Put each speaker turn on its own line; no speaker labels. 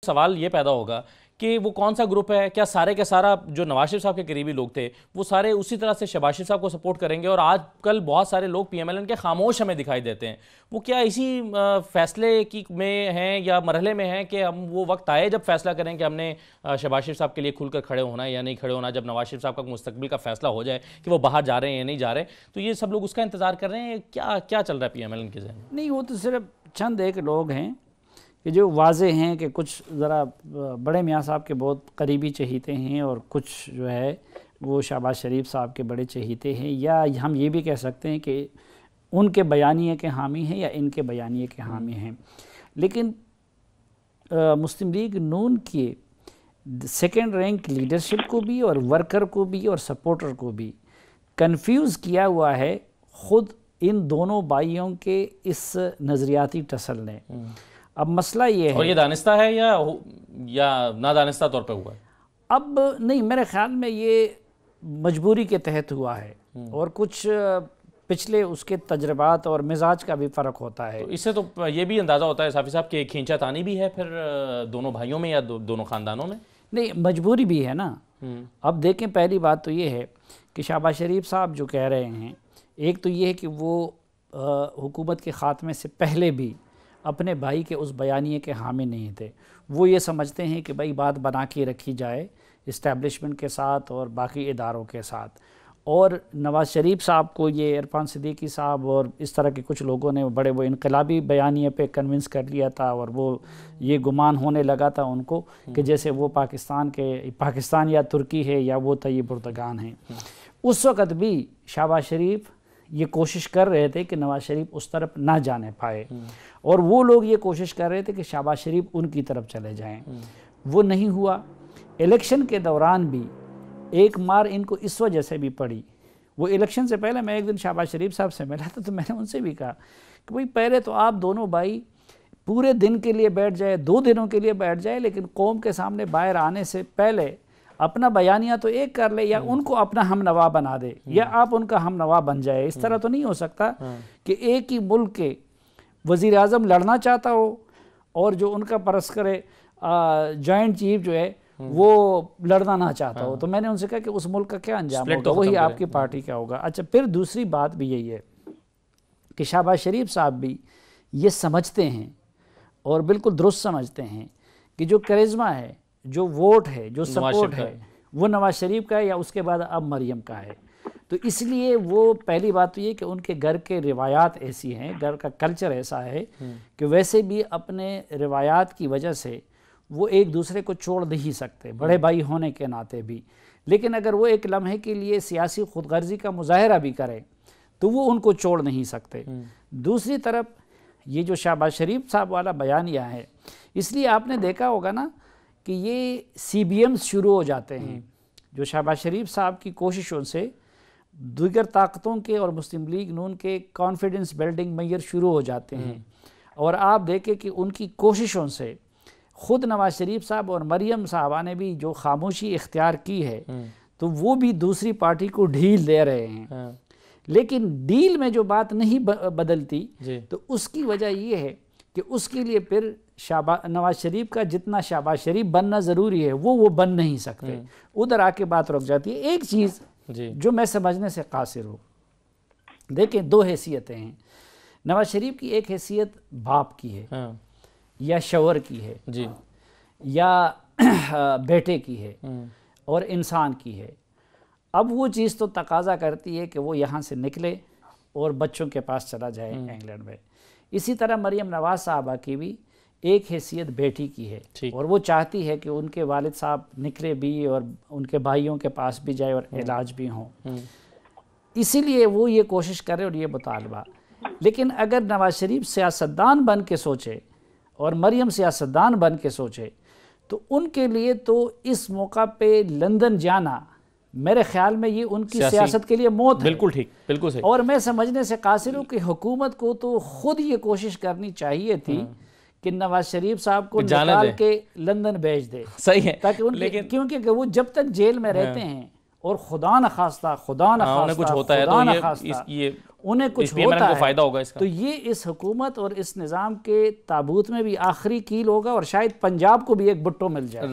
سوال یہ پیدا ہوگا کہ وہ کون سا گروپ ہے، کیا سارے کے سارا جو نواز شریف صاحب کے قریبی لوگ تھے وہ سارے اسی طرح سے شہباز شریف صاحب کو سپورٹ کریں گے؟ اور آج کل بہت سارے لوگ پی ایم ایل این کے خاموش ہمیں دکھائی دیتے ہیں، وہ کیا اسی فیصلے میں ہیں یا مرحلے میں ہیں کہ ہم وہ وقت آئے جب فیصلہ کریں کہ ہم نے شہباز شریف صاحب کے لیے کھل کر کھڑے ہونا ہے یا نہیں کھڑے ہونا، جب نواز شریف صاحب کا مستقبل کا فیصلہ ہو جائے کہ وہ باہر جا رہے ہیں یا نہیں جا رہے، تو یہ سب لوگ اس کا انتظار کر رہے ہیں؟ کیا چل رہا ہے پی ایم ایل این کے ذہن میں؟
نہیں، وہ تو صرف چند ایک لوگ ہیں کہ جو واضح ہیں کہ کچھ ذرا بڑے میاں صاحب کے بہت قریبی چہیتے ہیں اور کچھ جو ہے وہ شہباز شریف صاحب کے بڑے چہیتے ہیں، یا ہم یہ بھی کہہ سکتے ہیں کہ ان کے بیانیے کے حامی ہیں یا ان کے بیانیے کے حامی ہیں۔ لیکن مسلم لیگ نون کی سیکنڈ رینک لیڈرشپ کو بھی اور ورکر کو بھی اور سپورٹر کو بھی کنفیوز کیا ہوا ہے خود ان دونوں بھائیوں کے اس نظریاتی ٹسل نے۔ اب مسئلہ یہ ہے،
اور یہ دانستہ ہے یا نادانستہ طور پہ ہوا ہے؟
اب نہیں، میرے خیال میں یہ مجبوری کے تحت ہوا ہے، اور کچھ پچھلے اس کے تجربات اور مزاج کا بھی فرق ہوتا ہے۔
تو اس سے تو یہ بھی اندازہ ہوتا ہے صافی صاحب کہ کھینچا تانی بھی ہے پھر دونوں بھائیوں میں یا دونوں خاندانوں میں؟
نہیں، مجبوری بھی ہے نا۔ اب دیکھیں، پہلی بات تو یہ ہے کہ شہباز شریف صاحب جو کہہ رہے ہیں، ایک تو یہ ہے کہ وہ حکومت کے خاتمے سے پہلے بھی اپنے بھائی کے اس بیانیے کے حامی نہیں تھے۔ وہ یہ سمجھتے ہیں کہ بھائی بات بنا کے رکھی جائے اسٹیبلشمنٹ کے ساتھ اور باقی اداروں کے ساتھ، اور نواز شریف صاحب کو یہ عرفان صدیقی صاحب اور اس طرح کے کچھ لوگوں نے بڑے وہ انقلابی بیانیے پہ کنونس کر لیا تھا، اور وہ یہ گمان ہونے لگا تھا ان کو کہ جیسے وہ پاکستان یا ترکی ہے یا وہ طیب اردگان ہیں۔ اس وقت بھی شہباز شریف یہ کوشش کر رہے تھے کہ نواز شریف اس طرف نہ جانے پائے، اور وہ لوگ یہ کوشش کر رہے تھے کہ شہباز شریف ان کی طرف چلے جائیں۔ وہ نہیں ہوا۔ الیکشن کے دوران بھی ایک مار ان کو اس وجہ سے بھی پڑی۔ وہ الیکشن سے پہلے میں ایک دن شہباز شریف صاحب سے ملا تھا، تو میں نے ان سے بھی کہا کہ بھئی پہلے تو آپ دونوں بھائی پورے دن کے لیے بیٹھ جائے، 2 دنوں کے لیے بیٹھ جائے، لیکن قوم کے سامنے باہر آنے سے پہلے اپنا بیانیہ تو ایک کر لے، یا ان کو اپنا ہم نوا بنا دے، یا آپ ان کا ہم نوا بن جائے۔ اس طرح تو نہیں ہو سکتا کہ ایک ہی ملک کے وزیر اعظم لڑنا چاہتا ہو اور جو ان کا پرس کرے جوائنٹ چیف جو ہے وہ لڑنا نہ چاہتا ہو۔ تو میں نے ان سے کہا کہ اس ملک کا کیا انجام ہوگا، وہی آپ کی پارٹی کا ہوگا۔ اچھا، پھر دوسری بات بھی یہی ہے کہ شہباز شریف صاحب بھی یہ سمجھتے ہیں اور بالکل درست سمجھتے ہیں کہ جو کرزما ہے، جو ووٹ ہے، جو سپورٹ ہے، وہ نواز شریف کا ہے یا اس کے بعد اب مریم کا ہے۔ تو اس لیے وہ پہلی بات تو یہ کہ ان کے گھر کے روایات ایسی ہیں، گھر کا کلچر ایسا ہے کہ ویسے بھی اپنے روایات کی وجہ سے وہ ایک دوسرے کو چھوڑ نہیں سکتے، بڑے بھائی ہونے کے ناطے بھی۔ لیکن اگر وہ ایک لمحے کے لیے سیاسی خود غرضی کا مظاہرہ بھی کریں تو وہ ان کو چھوڑ نہیں سکتے۔ دوسری طرف یہ جو شہباز شریف صاحب والا بیانیہ ہے، اس لیے آپ نے دیکھا ہوگا نا کہ یہ سی بی ایمز شروع ہو جاتے ہیں، جو شہباز شریف صاحب کی کوششوں سے دیگر طاقتوں کے اور مسلم لیگ نون کے کانفیڈنس بلڈنگ میئر شروع ہو جاتے ہیں، اور آپ دیکھیں کہ ان کی کوششوں سے خود نواز شریف صاحب اور مریم صاحبہ نے بھی جو خاموشی اختیار کی ہے، تو وہ بھی دوسری پارٹی کو ڈھیل دے رہے ہیں۔ لیکن ڈیل میں جو بات نہیں بدلتی، تو اس کی وجہ یہ ہے کہ اس کے لیے پھر نواز شریف کا جتنا شہباز شریف بننا ضروری ہے وہ بن نہیں سکتے، ادھر آ کے بات رک جاتی ہے۔ ایک چیز جو میں سمجھنے سے قاصر ہوں، دیکھیں 2 حیثیتیں ہیں۔ نواز شریف کی ایک حیثیت باپ کی ہے یا شوہر کی ہے یا بیٹے کی ہے اور انسان کی ہے۔ اب وہ چیز تو تقاضا کرتی ہے کہ وہ یہاں سے نکلے اور بچوں کے پاس چلا جائے انگلینڈ میں۔ اسی طرح مریم نواز صاحبہ کی بھی ایک حیثیت بیٹی کی ہے، اور وہ چاہتی ہے کہ ان کے والد صاحب نکلے بھی اور ان کے بھائیوں کے پاس بھی جائے اور علاج بھی ہوں۔ اسی لیے وہ یہ کوشش کرے اور یہ مطالبہ۔ لیکن اگر نواز شریف سیاستدان بن کے سوچے اور مریم سیاستدان بن کے سوچے، تو ان کے لیے تو اس موقع پہ لندن جانا میرے خیال میں یہ ان کی سیاست کے لیے موت ہے۔
بالکل ٹھیک، بالکل صحیح۔
اور میں سمجھنے سے قاصر ہوں کہ حکومت کو تو خود یہ کوشش کرنی چاہیے تھی کہ نواز شریف صاحب کو نکال کے لندن بھیج دے،
صحیح ہے،
تاکہ کیونکہ وہ جب تک جیل میں رہتے ہیں اور خدا نخواستہ
انہیں کچھ ہوتا ہے تو یہ
انہیں کچھ
پی ایم ایل این
ہوتا
کو فائدہ ہوگا اس کا.
تو یہ اس حکومت اور اس نظام کے تابوت میں بھی آخری کیل ہوگا، اور شاید پنجاب کو بھی ایک بٹو مل جائے.